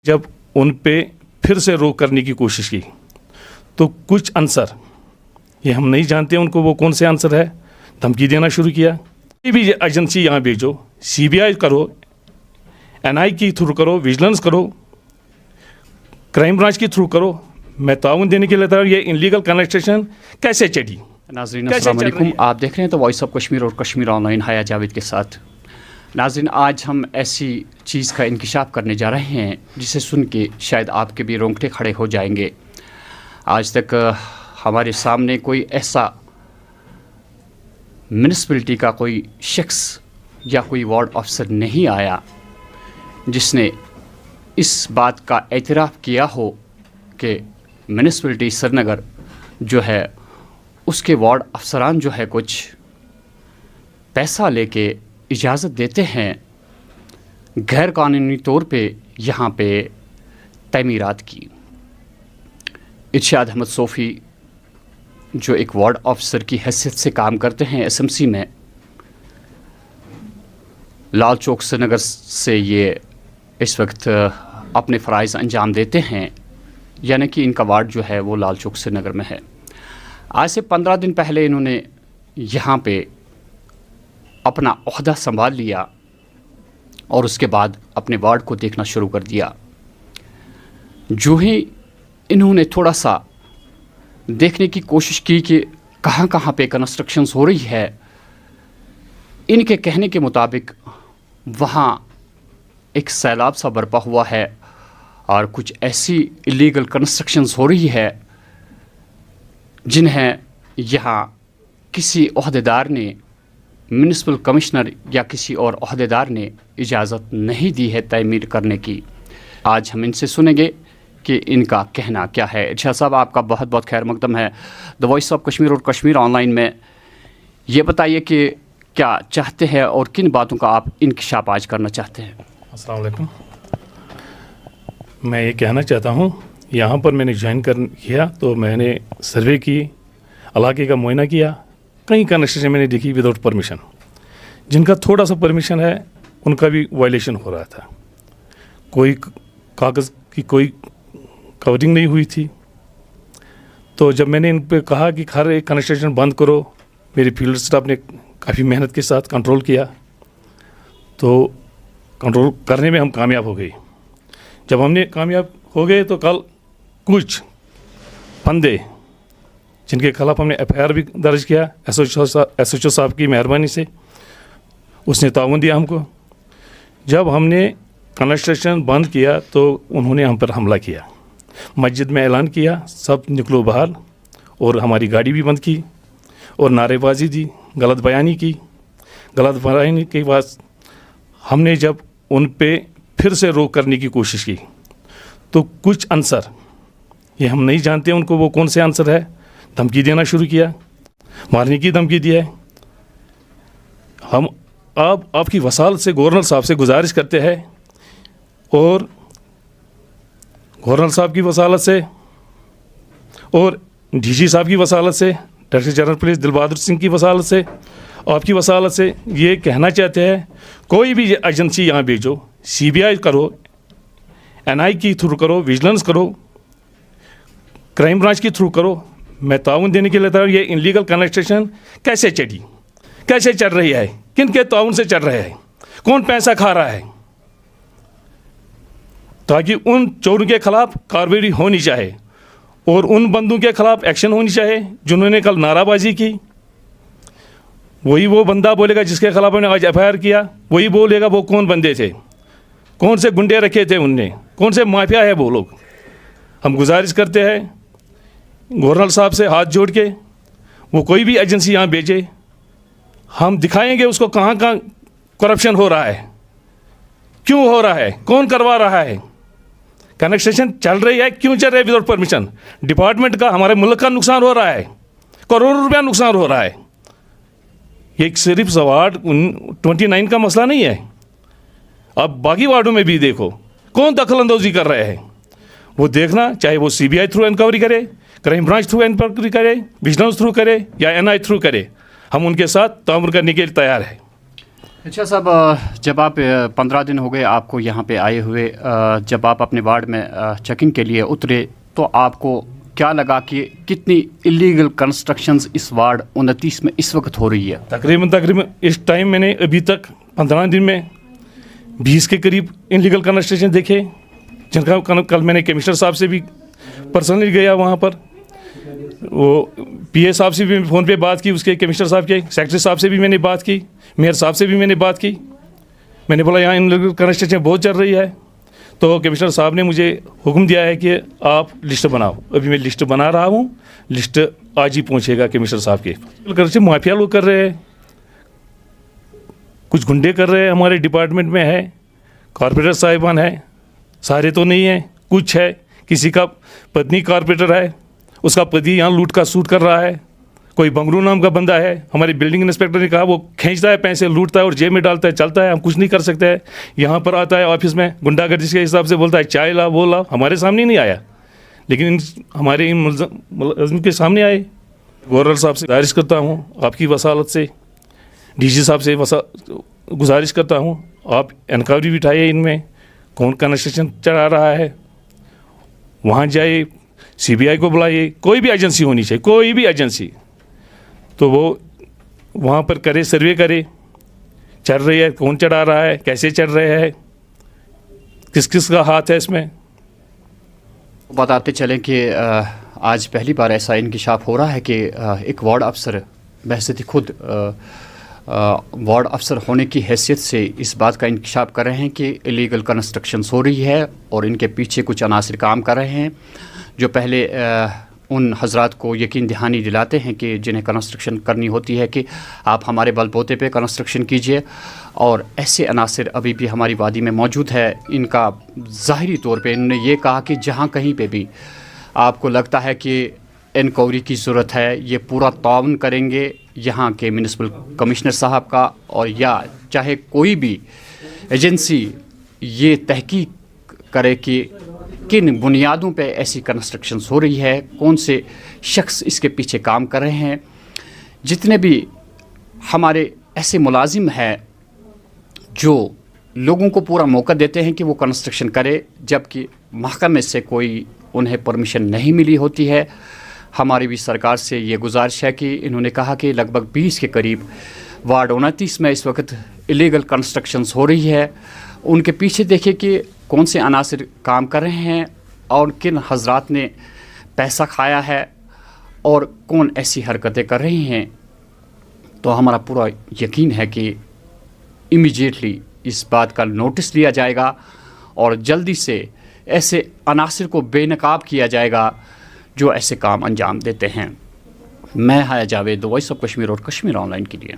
जब उन पे फिर से रोक करने की कोशिश की तो कुछ आंसर, ये हम नहीं जानते उनको वो कौन से आंसर है, धमकी देना शुरू किया। कोई भी एजेंसी यहाँ भेजो, सीबीआई करो, एनआई की थ्रू करो, विजिलेंस करो, क्राइम ब्रांच की थ्रू करो, मैं ताउन देने के लिए तैयार। ये इनलीगल कनेक्शन कैसे चढ़ी? नाज़रीन अस्सलाम वालेकुम, आप देख रहे हैं तो वॉइस ऑफ कश्मीर और कश्मीर ऑनलाइन हया जावेद के साथ। नाज़रीन, आज हम ऐसी चीज़ का इंकिशाफ करने जा रहे हैं जिसे सुन के शायद आपके भी रोंगटे खड़े हो जाएंगे। आज तक हमारे सामने कोई ऐसा म्यूनिसिपैलिटी का कोई शख्स या कोई वार्ड अफसर नहीं आया जिसने इस बात का एतराफ़ किया हो कि म्यूनिसिपैलिटी श्रीनगर जो है उसके वार्ड अफसरान जो है कुछ पैसा लेके इजाज़त देते हैं गैर कानूनी तौर पे यहाँ पे तमीरात की। इरशाद अहमद सोफ़ी जो एक वार्ड अफसर की हैसियत से काम करते हैं एसएमसी में, लाल चौक श्रीनगर से ये इस वक्त अपने फ़राइज़ अंजाम देते हैं, यानी कि इनका वार्ड जो है वो लाल चौक श्रीनगर में है। आज से 15 दिन पहले इन्होंने यहाँ पे अपना ओहदा संभाल लिया और उसके बाद अपने वार्ड को देखना शुरू कर दिया। जो ही इन्होंने थोड़ा सा देखने की कोशिश की कि कहाँ कहाँ पे कंस्ट्रक्शंस हो रही है, इनके कहने के मुताबिक वहाँ एक सैलाब सा बरपा हुआ है और कुछ ऐसी इलीगल कंस्ट्रक्शंस हो रही है जिन्हें यहाँ किसी ओहदेदार ने, म्यूनिसिपल कमिश्नर या किसी और ओहदेदार ने इजाज़त नहीं दी है तमीर करने की। आज हम इनसे सुनेंगे कि इनका कहना क्या है। इरशाद साहब, आपका बहुत बहुत खैर मकदम है द वॉइस ऑफ कश्मीर और कश्मीर ऑनलाइन में। ये बताइए कि क्या चाहते हैं और किन बातों का आप इंकिशाफ आज करना चाहते हैं? अस्सलाम वालेकुम। मैं ये कहना चाहता हूँ, यहाँ पर मैंने ज्वाइन किया तो मैंने सर्वे की, इलाके का मुआयना किया, कई कनेक्शन मैंने देखी विदाउट परमिशन। जिनका थोड़ा सा परमिशन है उनका भी वायलेशन हो रहा था। कोई कागज़ की कोई कवरिंग नहीं हुई थी। तो जब मैंने इन पे कहा कि हर एक कनेक्शन बंद करो, मेरी फील्ड स्टाफ ने काफ़ी मेहनत के साथ कंट्रोल किया, तो कंट्रोल करने में हम कामयाब हो गए। जब हमने कामयाब हो गए तो कल कुछ बंदे जिनके खिलाफ हमने एफआईआर भी दर्ज किया, एसएचओ साहब की मेहरबानी से उसने ताउन दिया हमको। जब हमने कंस्ट्रक्शन बंद किया तो उन्होंने हम पर हमला किया, मस्जिद में ऐलान किया सब निकलो बाहर, और हमारी गाड़ी भी बंद की और नारेबाजी दी, गलत बयानी की। गलत बयानी के बाद हमने जब उन पे फिर से रोक करने की कोशिश की तो कुछ आंसर, ये हम नहीं जानते उनको वो कौन से आंसर है, धमकी देना शुरू किया, मारने की धमकी दिया है। हम आपकी वसालत से गवर्नर साहब से गुजारिश करते हैं और गवर्नर साहब की वसालत से और डीजी साहब की वसालत से, डायरेक्टर जनरल पुलिस दिल बहादुर सिंह की वसालत से, आपकी वसालत से ये कहना चाहते हैं, कोई भी एजेंसी यहाँ भेजो, सीबीआई करो, एनआई की थ्रू करो, विजिलेंस करो, क्राइम ब्रांच की थ्रू करो, मैं ताउन देने के लिए तैयार। ये इनलीगल कनेक्शन कैसे चढ़ी, कैसे चल रही है, किन के ताउन से चल रहे हैं, कौन पैसा खा रहा है, ताकि उन चोरों के खिलाफ कार्रवाई होनी चाहिए और उन बंदों के खिलाफ एक्शन होनी चाहिए जिन्होंने कल नाराबाजी की। वही वो बंदा बोलेगा जिसके खिलाफ हमने आज एफआईआर किया, वही बोलेगा वो कौन बंदे थे, कौन से गुंडे रखे थे उनने, कौन से माफिया है वो लोग। हम गुजारिश करते हैं गवर्नर साहब से हाथ जोड़ के, वो कोई भी एजेंसी यहाँ भेजे, हम दिखाएंगे उसको कहाँ कहाँ करप्शन हो रहा है, क्यों हो रहा है, कौन करवा रहा है, कनेक्शन चल रही है क्यों चल रही है विदाउट परमिशन। डिपार्टमेंट का, हमारे मुल्क का नुकसान हो रहा है, करोड़ों रुपया नुकसान हो रहा है। ये सिर्फ वार्ड 29 का मसला नहीं है, अब बाकी वार्डों में भी देखो कौन दखल अंदाजी कर रहे हैं। वो देखना, चाहे वो सीबीआई थ्रू इंक्वायरी करे, क्राइम ब्रांच थ्रू इंक्वायरी करे, विजिलेंस थ्रू करे या एनआई थ्रू करे, हम उनके साथ तामुल करने के लिए तैयार है। अच्छा साहब, जब आप 15 दिन हो गए आपको यहाँ पे आए हुए, जब आप अपने वार्ड में चेकिंग के लिए उतरे तो आपको क्या लगा कि कितनी इलीगल कंस्ट्रक्शंस इस वार्ड 29 में इस वक्त हो रही है? तकरीबन इस टाइम मैंने अभी तक 15 दिन में 20 के करीब इलीगल कंस्ट्रक्शन देखे, जिनका कल मैंने कमिश्नर साहब से भी पर्सनली गया वहाँ पर, वो पीए साहब से भी फ़ोन पे बात की, उसके कमिश्नर साहब के सेक्रेटरी साहब से भी मैंने बात की, मेयर साहब से भी मैंने बात की। मैंने बोला यहाँ इलीगल कंस्ट्रक्शन बहुत चल रही है, तो कमिश्नर साहब ने मुझे हुक्म दिया है कि आप लिस्ट बनाओ। अभी मैं लिस्ट बना रहा हूँ, लिस्ट आज ही पहुँचेगा कमिश्नर साहब के। माफिया लोग कर रहे हैं, कुछ गुंडे कर रहे हैं, हमारे डिपार्टमेंट में है, कॉर्पोरेटर साहिबान है, सारे तो नहीं है, कुछ है। किसी का पत्नी कॉर्पोरेटर है, उसका पति यहाँ लूट का सूट कर रहा है। कोई बंगरू नाम का बंदा है, हमारे बिल्डिंग इंस्पेक्टर ने कहा वो खींचता है पैसे, लूटता है और जेब में डालता है, चलता है, हम कुछ नहीं कर सकते हैं। यहाँ पर आता है ऑफिस में गुंडागर्दी के हिसाब से बोलता है चाय ला वो ला, हमारे सामने नहीं आया, लेकिन हमारे इन मुलज़िम के सामने आए। गवर्नर साहब से गुजारिश करता हूँ, आपकी वसालत से डीजी साहब से गुजारिश करता हूँ, आप इंक्वायरी बिठाइए, इनमें कौन कंस्ट्रक्शन चढ़ा रहा है, वहाँ जाइए, सीबीआई को बुलाइए, कोई भी एजेंसी होनी चाहिए, कोई भी एजेंसी, तो वो वहाँ पर करे, सर्वे करे, चल रही है, कौन चढ़ा रहा है, कैसे चढ़ रहे हैं, किस किस का हाथ है इसमें। बताते चलें कि आज पहली बार ऐसा इंकिशाफ हो रहा है कि एक वार्ड अफसर बहसियत खुद वार्ड अफसर होने की हैसियत से इस बात का इंकिशाफ कर रहे हैं कि इलीगल कंस्ट्रक्शंस हो रही है और इनके पीछे कुछ अनासिर काम कर रहे हैं, जो पहले उन हजरात को यकीन दहानी दिलाते हैं कि जिन्हें कंस्ट्रक्शन करनी होती है कि आप हमारे बलबूते पे कंस्ट्रक्शन कीजिए। और ऐसे अनासिर अभी भी हमारी वादी में मौजूद है। इनका ज़ाहिरी तौर पे इन्होंने ये कहा कि जहाँ कहीं पे भी आपको लगता है कि इंक्वायरी की ज़रूरत है, ये पूरा ताउन करेंगे यहाँ के म्यूनिसिपल कमिश्नर साहब का, और या चाहे कोई भी एजेंसी ये तहकीक करे कि किन बुनियादों पे ऐसी कंस्ट्रक्शंस हो रही है, कौन से शख्स इसके पीछे काम कर रहे हैं। जितने भी हमारे ऐसे मुलाजिम हैं जो लोगों को पूरा मौका देते हैं कि वो कंस्ट्रक्शन करे, जबकि महकमे से कोई उन्हें परमिशन नहीं मिली होती है। हमारी भी सरकार से ये गुजारिश है कि इन्होंने कहा कि लगभग 20 के करीब वार्ड 29 में इस वक्त इलीगल कंस्ट्रक्शंस हो रही है। उनके पीछे देखिए कि कौन से अनासिर काम कर रहे हैं और किन हजरात ने पैसा खाया है और कौन ऐसी हरकतें कर रही हैं। तो हमारा पूरा यकीन है कि इमीडिएटली इस बात का नोटिस लिया जाएगा और जल्दी से ऐसे अनासिर को बेनकाब किया जाएगा जो ऐसे काम अंजाम देते हैं। मैं हाया जावेद, वॉइस ऑफ कश्मीर और कश्मीर ऑनलाइन के लिए।